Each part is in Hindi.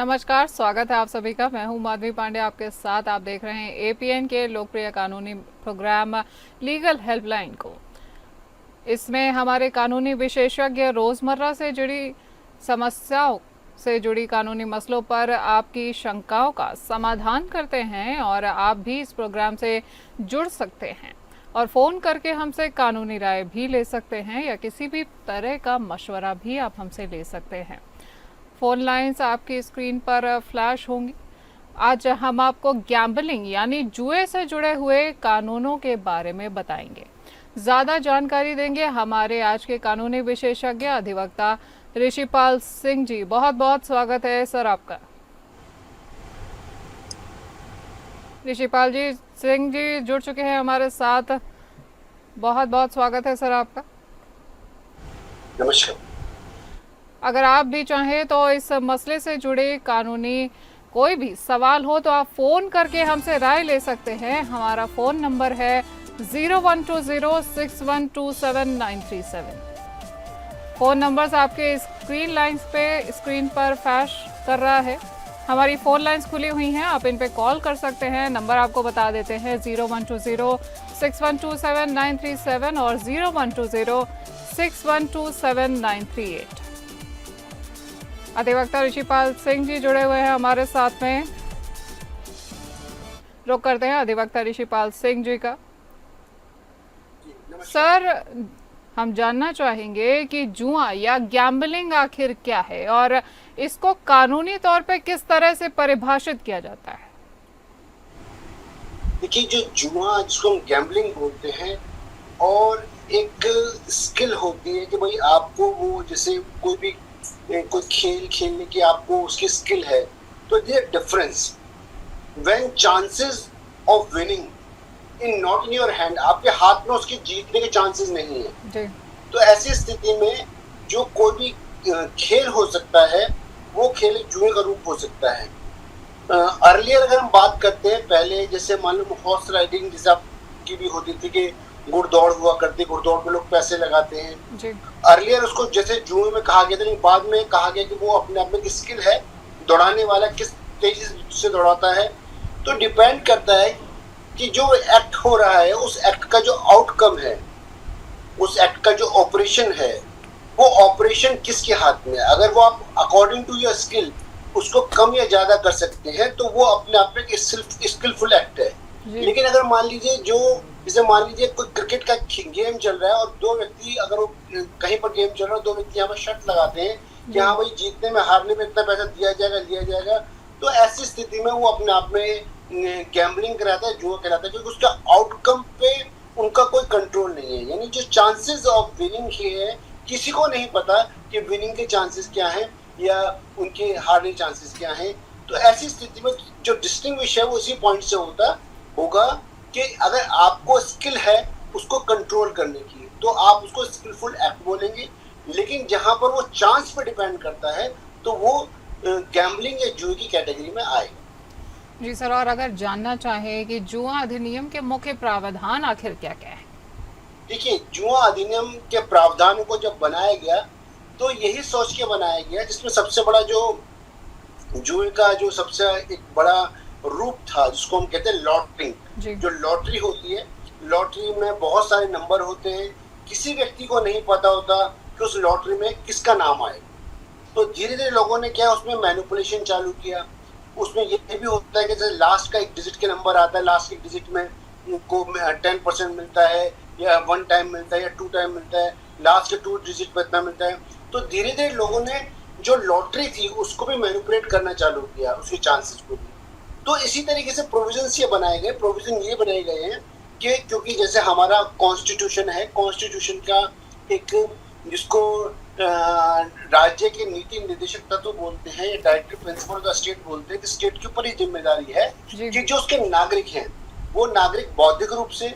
नमस्कार, स्वागत है आप सभी का। मैं हूं माधवी पांडे, आपके साथ। आप देख रहे हैं एपीएन के लोकप्रिय कानूनी प्रोग्राम लीगल हेल्पलाइन को। इसमें हमारे कानूनी विशेषज्ञ रोज़मर्रा से जुड़ी समस्याओं से जुड़ी कानूनी मसलों पर आपकी शंकाओं का समाधान करते हैं और आप भी इस प्रोग्राम से जुड़ सकते हैं और फ़ोन करके हमसे कानूनी राय भी ले सकते हैं या किसी भी तरह का मशवरा भी आप हमसे ले सकते हैं। फ़ोन लाइंस आपकी स्क्रीन पर फ्लैश होंगी। आज हम आपको गैम्बलिंग यानी जुए से जुड़े हुए कानूनों के बारे में बताएंगे। ज़्यादा जानकारी देंगे हमारे आज के कानूनी विशेषज्ञ अधिवक्ता ऋषिपाल सिंह जी। बहुत बहुत स्वागत है सर आपका। ऋषिपाल जी सिंह जी जुड़ चुके हैं हमारे साथ। बहुत बहुत स्वागत है सर आपका। नमस्कार। अगर आप भी चाहें तो इस मसले से जुड़े कानूनी कोई भी सवाल हो तो आप फ़ोन करके हमसे राय ले सकते हैं। हमारा फ़ोन नंबर है 01206127 फ़ोन नंबर्स आपके स्क्रीन पर फ्लैश कर रहा है। हमारी फ़ोन लाइंस खुली हुई हैं, आप इन पे कॉल कर सकते हैं। नंबर आपको बता देते हैं 01206127 और 01206127 अधिवक्ता ऋषिपाल सिंह जी जुड़े हुए हैं हमारे साथ में। रुक करते हैं अधिवक्ता ऋषिपाल सिंह जी का। सर, हम जानना चाहेंगे कि जुआ या गैम्बलिंग आखिर क्या है और इसको कानूनी तौर पे किस तरह से परिभाषित किया जाता है। देखिए, जो जुआ जिसको हम गैम्बलिंग बोलते हैं और एक स्किल होती है कि भाई आपको वो जैसे कोई खेल खेलने की आपको उसकी स्किल है, तो ये difference when chances of winning in not in your hand, आपके हाथ में उसके जीतने के चांसेस नहीं है जी। तो ऐसी स्थिति में जो कोई भी खेल हो सकता है वो खेल एक जुए का रूप हो सकता है। अर्लियर अगर हम बात करते हैं, पहले जैसे मान लो हॉर्स राइडिंग जैसे की भी होती थी कि घुड़दौड़ हुआ करती, घुड़दौड़ में लोग पैसे लगाते हैं जी। अर्लियर उसको जैसे जुए में कहा गया था, लेकिन बाद में कहा गया कि वो अपने आप में स्किल है, दौड़ाने वाला किस तेजी से दौड़ाता है। तो डिपेंड करता है कि जो एक्ट हो रहा है उस एक्ट का जो आउटकम है, उस एक्ट का जो ऑपरेशन है, वो ऑपरेशन किसके हाथ में है। अगर वो आप अकॉर्डिंग टू योर स्किल उसको कम या ज्यादा कर सकते हैं तो वो अपने आप में स्किलफुल एक्ट है। लेकिन अगर मान लीजिए जैसे मान लीजिए कोई क्रिकेट का गेम चल रहा है और दो व्यक्ति, अगर वो कहीं पर गेम चल रहा है, दो व्यक्ति यहाँ पर शर्त लगाते हैं कि हाँ भाई जीतने में हारने में इतना पैसा दिया जाएगा लिया जाएगा, तो ऐसी स्थिति में वो अपने आप में गैम्बलिंग कराता है, जुआ कहलाता है, क्योंकि उसका आउटकम पे उनका कोई कंट्रोल नहीं है। यानी जो चांसेस ऑफ विनिंग है किसी को नहीं पता कि विनिंग के चांसेस क्या हैं या उनके हारने चांसेस क्या हैं। तो ऐसी स्थिति में जो डिस्टिंग्विश है वो इसी पॉइंट से होगा कि अगर आपको स्किल है उसको कंट्रोल करने की तो आप उसको स्किलफुल एक्ट बोलेंगे, लेकिन जहां पर वो चांस पे डिपेंड करता है तो वो गैम्बलिंग या जुए की कैटेगरी में आएगा। जी सर, और अगर जानना चाहे कि जुआ अधिनियम के मुख्य प्रावधान आखिर क्या क्या है। देखिए, जुआ अधिनियम के प्रावधानों को जब बनाया गया तो यही सोच के बनाया गया, जिसमें सबसे बड़ा जो जुए का जो सबसे एक बड़ा रूप था जिसको हम कहते हैं लॉटरी। जो लॉटरी होती है, लॉटरी में बहुत सारे नंबर होते हैं, किसी व्यक्ति को नहीं पता होता कि उस लॉटरी में किसका नाम आए। तो धीरे धीरे लोगों ने क्या उसमें मैनिपुलेशन चालू किया। उसमें ये भी होता है कि जैसे लास्ट का एक डिजिट के नंबर आता है, लास्ट के डिजिट में को 10% मिलता है या 1 टाइम मिलता है या 2 टाइम मिलता है, लास्ट के 2 डिजिट पर इतना मिलता है। तो धीरे धीरे लोगों ने जो लॉटरी थी उसको भी मैनिपुलेट करना चालू किया, उसके चांसेस को भी। तो इसी तरीके से प्रोविजन ये बनाए गए हैं कि क्योंकि जैसे हमारा कॉन्स्टिट्यूशन है, कॉन्स्टिट्यूशन का एक जिसको राज्य के नीति निर्देशक तत्व बोलते हैं, directive principle of the state बोलते हैं कि स्टेट के ऊपर ही जिम्मेदारी है कि जो उसके नागरिक हैं वो नागरिक बौद्धिक रूप से,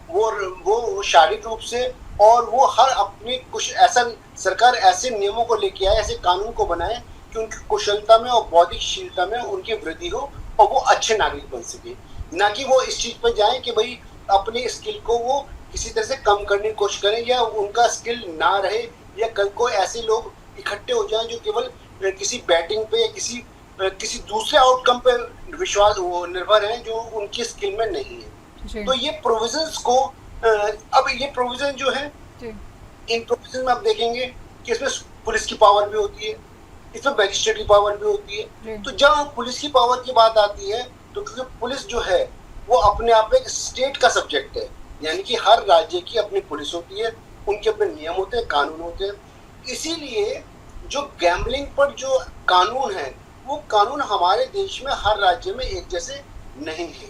वो शारीरिक रूप से, और वो हर अपनी कुछ ऐसा सरकार ऐसे नियमों को लेके आए, ऐसे कानून को बनाए कि उनकी कुशलता में और बौद्धिकशीलता में उनकी वृद्धि हो और वो अच्छे नागरिक बन सके। ना कि वो इस चीज पर जाए कि भाई अपने स्किल को वो किसी तरह से कम करने की कोशिश करें या उनका स्किल ना रहे, या कल को ऐसे लोग इकट्ठे हो जाएं जो केवल किसी बैटिंग पे या किसी किसी दूसरे आउटकम पे विश्वास वो निर्भर हैं जो उनकी स्किल में नहीं है। जी तो ये प्रोविजंस को अब ये प्रोविजन जो है, जी इन प्रोविजन में आप देखेंगे कि इसमें पुलिस की पावर भी होती है, इसमें मैजिस्ट्रेट की पावर भी होती है। जी तो जब पुलिस की पावर की बात आती है तो क्योंकि पुलिस जो है वो अपने आप एक स्टेट का सब्जेक्ट है, यानी कि हर राज्य की अपनी पुलिस होती है, उनके अपने नियम होते हैं, कानून होते हैं। इसीलिए जो गैम्बलिंग पर जो कानून है वो कानून हमारे देश में हर राज्य में एक जैसे नहीं है।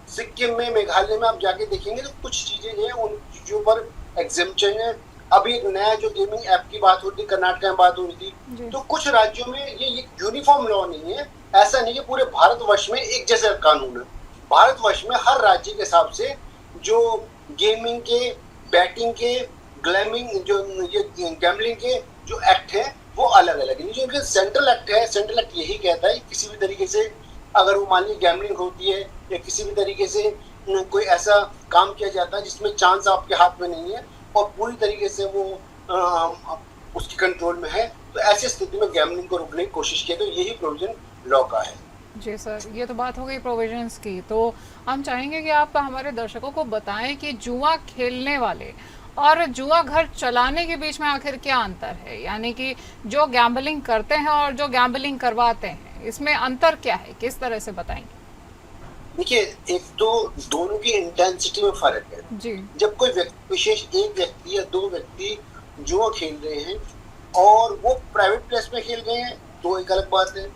सिक्किम में, मेघालय में आप जाके देखेंगे तो कुछ चीजें हैं, उन चीजों पर एग्जेम्पशन है। अभी एक नया जो गेमिंग ऐप की बात हो रही थी, कर्नाटक में बात हो रही थी, जी तो कुछ राज्यों में ये यूनिफॉर्म लॉ नहीं है। ऐसा नहीं है पूरे भारतवर्ष में एक जैसा कानून है। भारतवर्ष में हर राज्य के हिसाब से जो गेमिंग के, बैटिंग के, ग्लैमिंग जो ये गैम्बलिंग के जो एक्ट है वो अलग अलग है। जो सेंट्रल एक्ट है, सेंट्रल एक्ट यही कहता है किसी भी तरीके से अगर वो मान लीजिए गैम्बलिंग होती है या किसी भी तरीके से कोई ऐसा काम किया जाता है जिसमें चांस आपके हाथ में नहीं है और पूरी तरीके से वो उसकी कंट्रोल में है, तो ऐसी स्थिति में गैम्बलिंग को रोकने की कोशिश की। तो यही प्रोविजन लॉ का है। जी सर, ये तो बात हो गई प्रोविजंस की। तो हम चाहेंगे कि आप हमारे दर्शकों को बताएं कि जुआ खेलने वाले और जुआ घर चलाने के बीच में आखिर क्या अंतर है, यानी कि जो गैम्बलिंग करते हैं और जो गैम्बलिंग करवाते हैं, इसमें अंतर क्या है, किस तरह से बताएंगे? देखिए, एक तो दोनों की इंटेंसिटी में फर्क है। जी जब कोई व्यक्ति विशेष, एक व्यक्ति या दो व्यक्ति जुआ खेल रहे हैं और वो प्राइवेट प्लेस में खेल रहे हैं तो एक अलग बात है,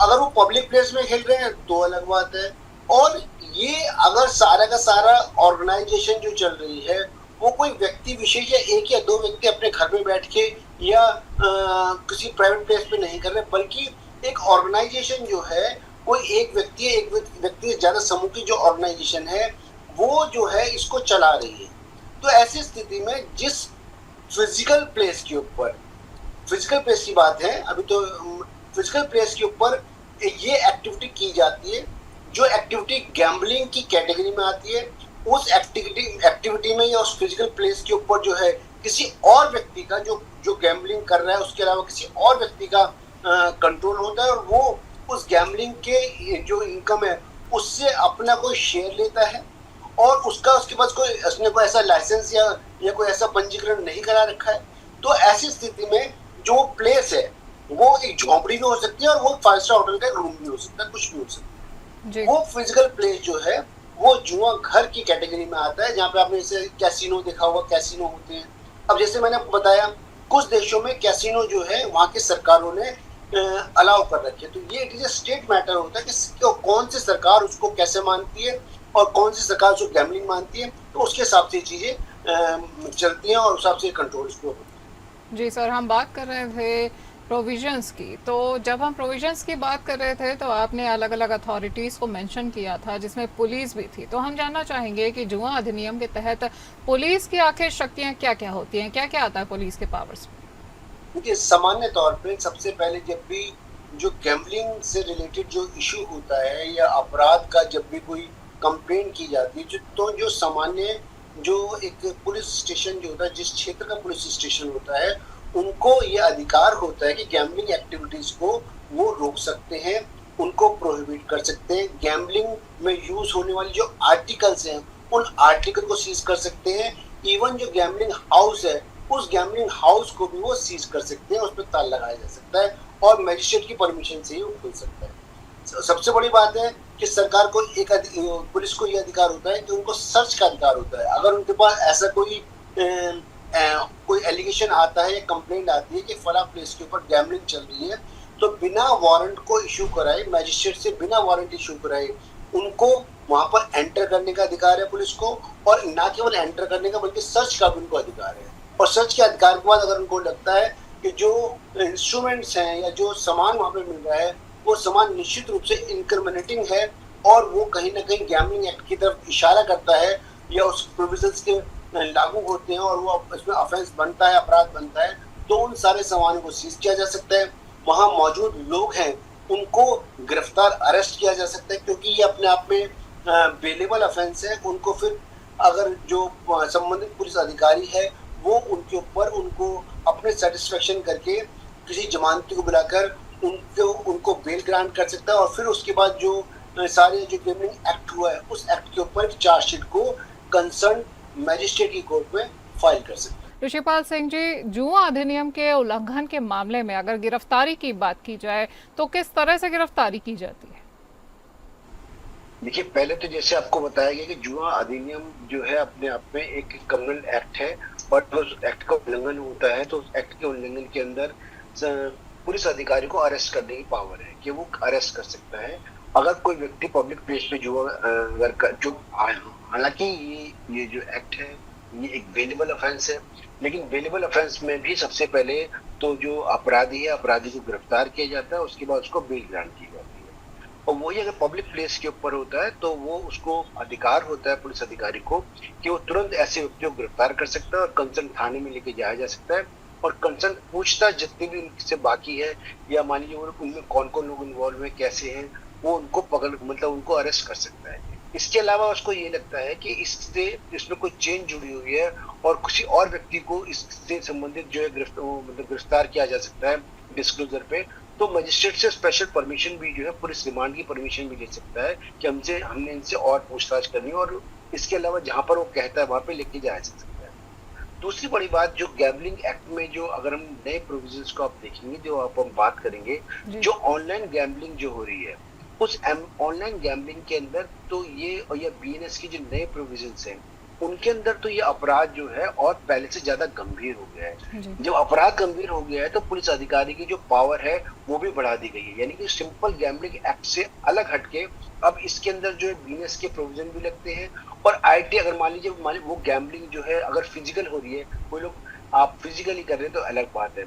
अगर वो पब्लिक प्लेस में खेल रहे हैं तो अलग बात है। और ये अगर सारा का सारा ऑर्गेनाइजेशन जो चल रही है वो कोई व्यक्ति विशेष या एक या दो व्यक्ति अपने घर में बैठ के या किसी प्राइवेट प्लेस पे नहीं कर रहे, बल्कि एक ऑर्गेनाइजेशन जो है वो एक व्यक्ति, एक व्यक्ति से ज्यादा समूह की जो ऑर्गेनाइजेशन है वो जो है इसको चला रही है। तो ऐसी स्थिति में जिस फिजिकल प्लेस के ऊपर, फिजिकल प्लेस की बात है अभी तो, फिजिकल प्लेस के ऊपर ये एक्टिविटी की जाती है, जो एक्टिविटी गैम्बलिंग की कैटेगरी में आती है, उस एक्टिविटी में या उस फिजिकल प्लेस के ऊपर जो है किसी और व्यक्ति का जो गैम्बलिंग कर रहा है उसके अलावा किसी और व्यक्ति का कंट्रोल होता है और वो उस गैम्बलिंग के जो इनकम है उससे अपना कोई शेयर लेता है और उसका उसके पास उसने कोई ऐसा लाइसेंस या कोई ऐसा पंजीकरण नहीं करा रखा है। तो ऐसी स्थिति में जो प्लेस है वो एक झोपड़ी भी हो सकती है और वो 5 स्टार होटल का रूम भी हो सकता है, कुछ भी हो सकता है। वो फिजिकल प्लेस जो है वो जुआ घर की कैटेगरी में आता है, जहाँ पे आपने जैसे कैसीनो देखा होगा, कैसीनो होते हैं। अब जैसे मैंने आपको बताया कुछ देशों में कैसीनो जो है वहाँ की सरकारों ने अलाउ कर रखे, तो ये एक स्टेट मैटर होता है कि कौन सी सरकार उसको कैसे मानती है और कौन सी सरकार उसको गैम्बलिंग मानती है, तो उसके हिसाब से चीजें चलती हैं और उस हिसाब से कंट्रोल उसको होता है। जी सर, हम बात कर रहे थे प्रोविजंस की। तो जब हम प्रोविजंस की बात कर रहे थे तो आपने अलग अलग अथॉरिटीज़ को मेंशन किया था जिसमें पुलिस भी थी। तो हम जानना चाहेंगे कि जुआ अधिनियम के तहत पुलिस की आखिर शक्तियां क्या क्या होती हैं, क्या क्या आता है पुलिस के पावर्स में? देखिए, सामान्य तौर पे सबसे पहले जब भी जो गैम्बलिंग से रिलेटेड जो इशू होता है या अपराध का जब भी कोई कंप्लेंट की जाती है तो जो सामान्य जो एक पुलिस स्टेशन जो होता है, जिस क्षेत्र का पुलिस स्टेशन होता है, उनको ये अधिकार होता है कि गैम्बलिंग एक्टिविटीज को वो रोक सकते हैं, उनको प्रोहिबिट कर सकते हैं। गैम्बलिंग में यूज होने वाली जो आर्टिकल्स हैं उन आर्टिकल को सीज कर सकते हैं। इवन जो गैम्बलिंग हाउस है उस गैम्बलिंग हाउस को भी वो सीज कर सकते हैं, उस पर ताला लगाया जा सकता है और मजिस्ट्रेट की परमिशन से ही वो खुल सकता है। सबसे बड़ी बात है कि सरकार को पुलिस को ये अधिकार होता है कि उनको सर्च का अधिकार होता है। अगर उनके पास ऐसा कोई एलिगेशन आता है या कंप्लेंट आती है कि फला प्लेस के ऊपर गैम्बलिंग चल रही है, तो बिना वारंट को इशू कराए, मजिस्ट्रेट से बिना वारंट इशू कराए उनको वहां पर एंटर करने का अधिकार है पुलिस को, और ना केवल एंटर करने का बल्कि सर्च का भी उनको अधिकार है। और सर्च के अधिकार के बाद अगर उनको लगता है कि जो इंस्ट्रूमेंट्स हैं या जो सामान वहां पे मिल रहा है वो सामान निश्चित रूप से इनक्रिमिनेटिंग है और वो कहीं ना कहीं गैम्बलिंग एक्ट की तरफ इशारा करता है या उस प्रोविजंस के लागू होते हैं और वो इसमें ऑफेंस बनता है, अपराध बनता है, तो उन सारे सामानों को सीज किया जा सकता है। वहां मौजूद लोग हैं उनको गिरफ्तार, अरेस्ट किया जा सकता है, क्योंकि ये अपने आप में बेलेबल ऑफेंस है। उनको फिर अगर जो संबंधित पुलिस अधिकारी है वो उनके ऊपर उनको अपने सेटिस्फेक्शन करके किसी जमानती को बुलाकर उनको बेल ग्रांट कर सकता है और फिर उसके बाद जो सारे जो गेमिंग एक्ट हुआ है उस एक्ट के ऊपर चार्जशीट को कंसर्न मैजिस्ट्रेट की कोर्ट में फाइल कर सकता है। ऋषिपाल सिंह जी, जुआ अधिनियम के उल्लंघन के मामले में अगर गिरफ्तारी की बात की जाए तो किस तरह से गिरफ्तारी की जाती है? देखिए, पहले तो जैसे आपको बताया गया कि जुआ अधिनियम जो है अपने आप में एक क्रिमिनल एक्ट है और उस एक्ट का उल्लंघन होता है तो उस एक्ट के उल्लंघन के अंदर पुलिस अधिकारी को अरेस्ट करने की पावर है कि वो अरेस्ट कर सकता है अगर कोई व्यक्ति पब्लिक प्लेस पे जुआ अगर जो हालांकि ये जो एक्ट है ये एक बेलेबल ऑफेंस है, लेकिन बेलेबल ऑफेंस में भी सबसे पहले तो जो अपराधी है अपराधी को गिरफ्तार किया जाता है, उसके बाद उसको बेल ग्रांट की जाती है। और वही अगर पब्लिक प्लेस के ऊपर होता है तो वो उसको अधिकार होता है पुलिस अधिकारी को कि वो तुरंत ऐसे व्यक्ति को गिरफ्तार कर सकता है और कंसर्न थाने में लेके जाया जा सकता है और कंसर्न पूछताछ जितनी भी उनसे बाकी है या मान लीजिए उनमें कौन कौन लोग इन्वॉल्व है कैसे हैं वो उनको पकड़ मतलब उनको अरेस्ट कर सकता है। इसके अलावा उसको ये लगता है कि इससे इसमें कोई चेन जुड़ी हुई है और किसी और व्यक्ति को इससे संबंधित जो है गिरफ्तार किया जा सकता है डिस्क्लोजर पे, तो मजिस्ट्रेट से स्पेशल परमिशन भी जो है पुलिस रिमांड की परमिशन भी ले सकता है कि हमने इनसे और पूछताछ करनी है और इसके अलावा जहां पर वो कहता है वहां पे लेके जाया जा सकता है। दूसरी बड़ी बात जो गैम्बलिंग एक्ट में जो अगर हम नए प्रोविजंस को आप देखेंगे जो हम बात करेंगे जो ऑनलाइन गैम्बलिंग जो हो रही है उस ऑनलाइन गैम्बलिंग के अंदर तो ये और ये बीएनएस की जो नए प्रोविजंस हैं उनके अंदर तो ये अपराध जो है और पहले से ज्यादा गंभीर हो गया है। जब अपराध गंभीर हो गया है तो पुलिस अधिकारी की जो पावर है वो भी बढ़ा दी गई है, यानी कि सिंपल गैम्बलिंग एक्ट से अलग हटके अब इसके अंदर जो है बीएनएस के प्रोविजन भी लगते हैं और आईटी अगर मान लीजिए वो गैम्बलिंग जो है अगर फिजिकल हो रही है, कोई लोग आप फिजिकली कर रहे हैं तो अलग बात है,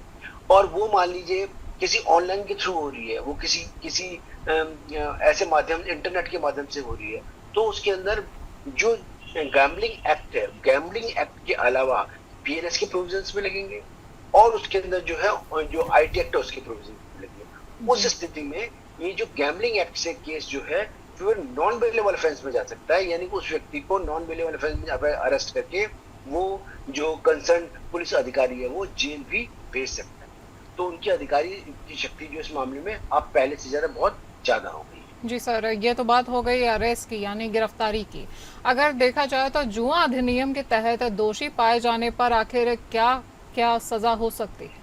और वो मान लीजिए किसी ऑनलाइन के थ्रू हो रही है, वो किसी ऐसे माध्यम इंटरनेट के माध्यम से हो रही है, तो उसके अंदर जो गैम्बलिंग एक्ट है गैम्बलिंग एक्ट के अलावा बीएनएस के प्रोविजंस में लगेंगे और उसके अंदर जो है जो आईटी एक्ट है उसके प्रोविजन में लगेंगे। उस स्थिति में ये जो गैम्बलिंग एक्ट से केस जो है फिर नॉन बेलेबल ऑफेंस में जा सकता है, यानी कि उस व्यक्ति को नॉन बेलेबल ऑफेंस में अरेस्ट करके वो जो कंसर्न पुलिस अधिकारी है वो जेल भी भेज सकता है। तो उनकी अधिकारी की शक्ति जो इस मामले में अब पहले से ज्यादा बहुत ज्यादा हो गई है। जी सर, ये तो बात हो गई अरेस्ट की यानी गिरफ्तारी की। अगर देखा जाए तो जुआ अधिनियम के तहत दोषी पाए जाने पर आखिर क्या क्या सजा हो सकती है?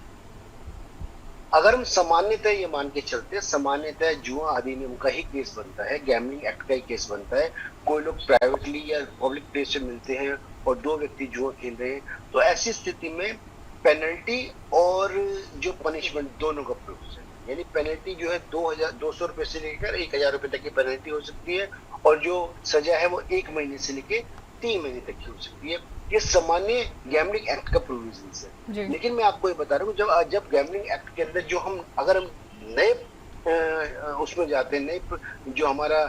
अगर हम सामान्यतः ये मान के चलते हैं सामान्यतः जुआ अधिनियम का ही केस बनता है, गैम्बलिंग एक्ट का ही केस बनता है। कोई लोग प्राइवेटली या पब्लिक प्लेस से मिलते हैं और दो व्यक्ति जुआ खेल रहे हैं तो ऐसी स्थिति में पेनल्टी और जो पनिशमेंट दोनों का प्रोविजन, यानी पेनल्टी जो है 200 रुपए से लेकर 1000 रुपए तक की पेनल्टी हो सकती है और जो सजा है वो 1 महीने से लेकर 3 महीने तक की हो सकती है। ये सामान्य गैम्बलिंग एक्ट का प्रोविजन है। लेकिन मैं आपको ये बता रहा हूँ जब गैम्बलिंग एक्ट के अंदर जो हम अगर हम नए उसमें जाते हैं, नए जो हमारा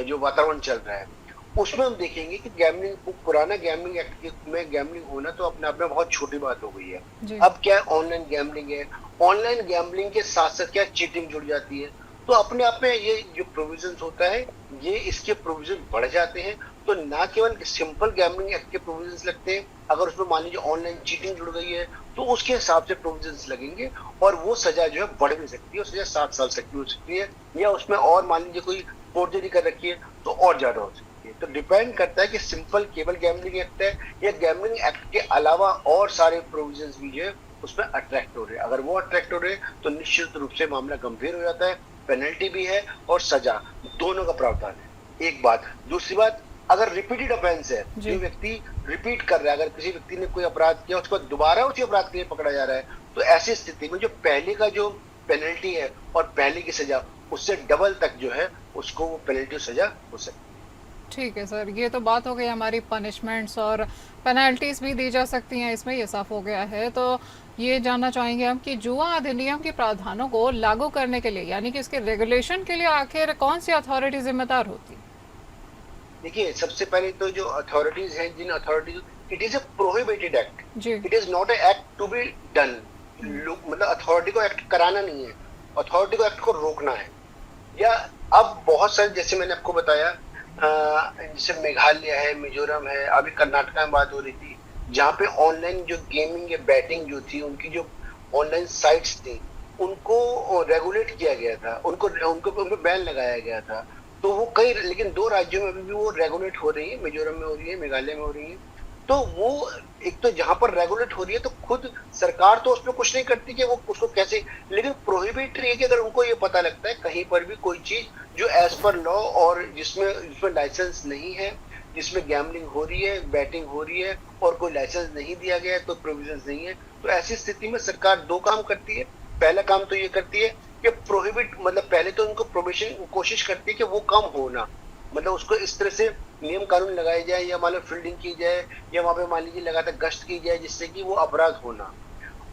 जो वातावरण चल रहा है उसमें हम देखेंगे कि गैम्बलिंग पुराना गैम्बलिंग एक्ट में गैम्बलिंग होना तो अपने आप में बहुत छोटी बात हो गई है। अब क्या ऑनलाइन गैम्बलिंग है, ऑनलाइन गैम्बलिंग के साथ साथ क्या चीटिंग जुड़ जाती है, तो अपने आप में ये जो प्रोविजंस होता है ये इसके प्रोविजन बढ़ जाते हैं। तो ना केवल सिंपल गैम्बलिंग एक्ट के प्रोविजंस लगते हैं, अगर उसमें मान लीजिए ऑनलाइन चीटिंग जुड़ गई है तो उसके हिसाब से प्रोविजंस लगेंगे और वो सजा जो है बढ़ भी सकती है, सजा 7 साल तक की हो सकती है, या उसमें और मान लीजिए कोई फोर्जरी कर रखी है तो और ज्यादा हो सकती है। तो डिपेंड करता है कि सिंपल केवल गैम्बलिंग एक्ट है या गैम्बलिंग एक्ट के अलावा और सारे प्रोविजंस भी जो है उसमें अट्रैक्ट हो रहे हैं। अगर वो अट्रैक्ट हो रहे हैं तो निश्चित रूप से मामला गंभीर हो जाता है, पेनल्टी भी है और सजा दोनों का प्रावधान है। एक बात। दूसरी बात, अगर रिपीटेड ऑफेंस है, जो व्यक्ति रिपीट कर रहा है, अगर किसी व्यक्ति ने कोई अपराध किया उसको दोबारा उसी अपराध के लिए पकड़ा जा रहा है तो ऐसी स्थिति में जो पहले का जो पेनल्टी है और पहले की सजा उससे डबल तक जो है उसको वो पेनल्टी सजा हो सकती है। ठीक है सर, ये तो बात हो गई हमारी पनिशमेंट्स और पेनल्टीज भी दी जा सकती हैं, इसमें ये साफ हो गया है। तो ये जानना चाहेंगे हम कि जुआ अधिनियम के प्रावधानों को लागू करने के लिए यानी कि इसके रेगुलेशन के लिए आखिर कौन सी अथॉरिटी जिम्मेदार होती है? देखिए, सबसे पहले तो जो अथॉरिटीज हैं, जिन authorities, it is a prohibited act, it is not a act to be done. मतलब अथॉरिटी को एक्ट कराना नहीं है, अथॉरिटी को एक्ट को रोकना है। या अब बहुत सारे, जैसे मैंने आपको बताया, जैसे मेघालय है, मिजोरम है, अभी कर्नाटका में बात हो रही थी, जहाँ पे ऑनलाइन जो गेमिंग या बैटिंग जो थी, उनकी जो ऑनलाइन साइट्स थी उनको रेगुलेट किया गया था, उनको उनको उन पे बैन लगाया गया था। तो वो कई, लेकिन 2 राज्यों में अभी भी वो रेगुलेट हो रही है, मिजोरम में हो रही है, मेघालय में हो रही है। तो वो एक तो जहां पर रेगुलेट हो रही है तो खुद सरकार तो उसमें कुछ नहीं करती कि वो उसको कैसे, लेकिन प्रोहिबिटरी है कि अगर उनको ये पता लगता है कहीं पर भी कोई चीज जो एज पर लॉ और जिसमें लाइसेंस नहीं है, जिसमें गैम्बलिंग हो रही है, बैटिंग हो रही है और कोई लाइसेंस नहीं दिया गया है, कोई प्रोविजंस नहीं है, तो ऐसी स्थिति में सरकार 2 काम करती है। पहला काम तो ये करती है कि प्रोहिबिट, मतलब पहले तो उनको प्रोहिबिशन कोशिश करती है कि वो कम होना, मतलब उसको इस तरह से नियम कानून लगाए जाए या मान लो फील्डिंग की जाए या वहां पे मान लीजिए लगातार गश्त की जाए जिससे कि वो अपराध होना।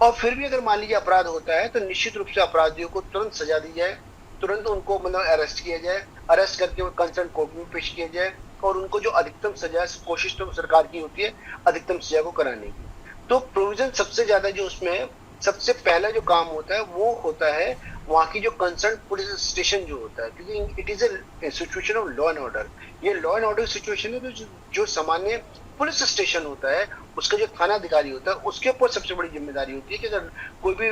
और फिर भी अगर मान लीजिए अपराध होता है तो निश्चित रूप से अपराधियों को तुरंत सजा दी जाए, तुरंत उनको मतलब अरेस्ट किया जाए, अरेस्ट करके वो कंसर्न कोर्ट में पेश किया जाए और उनको जो अधिकतम सजा, कोशिश तो सरकार की होती है अधिकतम सजा को कराने की। तो प्रोविजन सबसे ज्यादा जो उसमें है, सबसे पहला जो काम होता है वो होता है वहां की जो कंसर्न पुलिस स्टेशन जो होता है, क्योंकि it is A situation of law and order. ये लॉ एंड ऑर्डर सिचुएशन है, तो जो सामान्य पुलिस स्टेशन होता है उसका जो थाना अधिकारी होता है उसके ऊपर सबसे बड़ी जिम्मेदारी होती है कि अगर कोई भी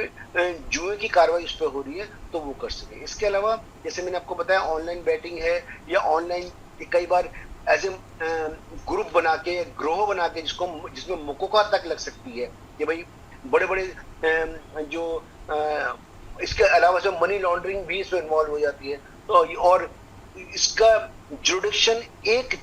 जुए की कार्रवाई उस पर हो रही है तो वो कर सके। इसके अलावा जैसे मैंने आपको बताया ऑनलाइन बैटिंग है या ऑनलाइन कई बार ऐसे ग्रुप बना के, ग्रोह बना के जिसमें मुकोका तक लग सकती है कि भाई बड़े बड़े जो इसके अलावा जो मनी लॉन्ड्रिंग भी इसमें इन्वॉल्व हो जाती है। तो और इसका जुडिक्शन एक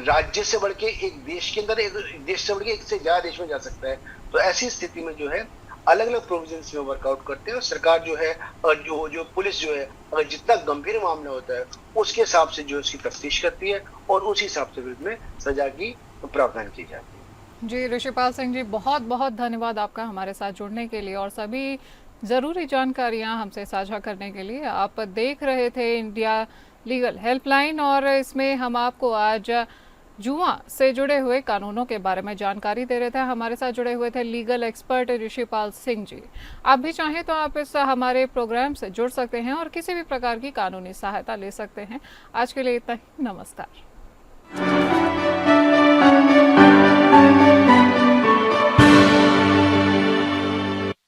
राज्य से बढ़ के एक देश के अंदर, एक देश से बढ़ के एक से ज्यादा देश में जा सकता है। तो ऐसी स्थिति में जो है अलग अलग प्रोविजंस में वर्कआउट करते हैं और सरकार जो है जो पुलिस जो है अगर जितना गंभीर मामला होता है उसके हिसाब से जो उसकी तफ्तीश करती है और उसी हिसाब से विरुद्ध में सजा की प्रावधान की जाती है। जी ऋषिपाल सिंह जी, बहुत बहुत धन्यवाद आपका हमारे साथ जुड़ने के लिए और सभी ज़रूरी जानकारियां हमसे साझा करने के लिए। आप देख रहे थे इंडिया लीगल हेल्पलाइन और इसमें हम आपको आज जुआ से जुड़े हुए कानूनों के बारे में जानकारी दे रहे थे। हमारे साथ जुड़े हुए थे लीगल एक्सपर्ट ऋषिपाल सिंह जी। आप भी चाहें तो आप इस हमारे प्रोग्राम से जुड़ सकते हैं और किसी भी प्रकार की कानूनी सहायता ले सकते हैं। आज के लिए इतना ही, नमस्कार।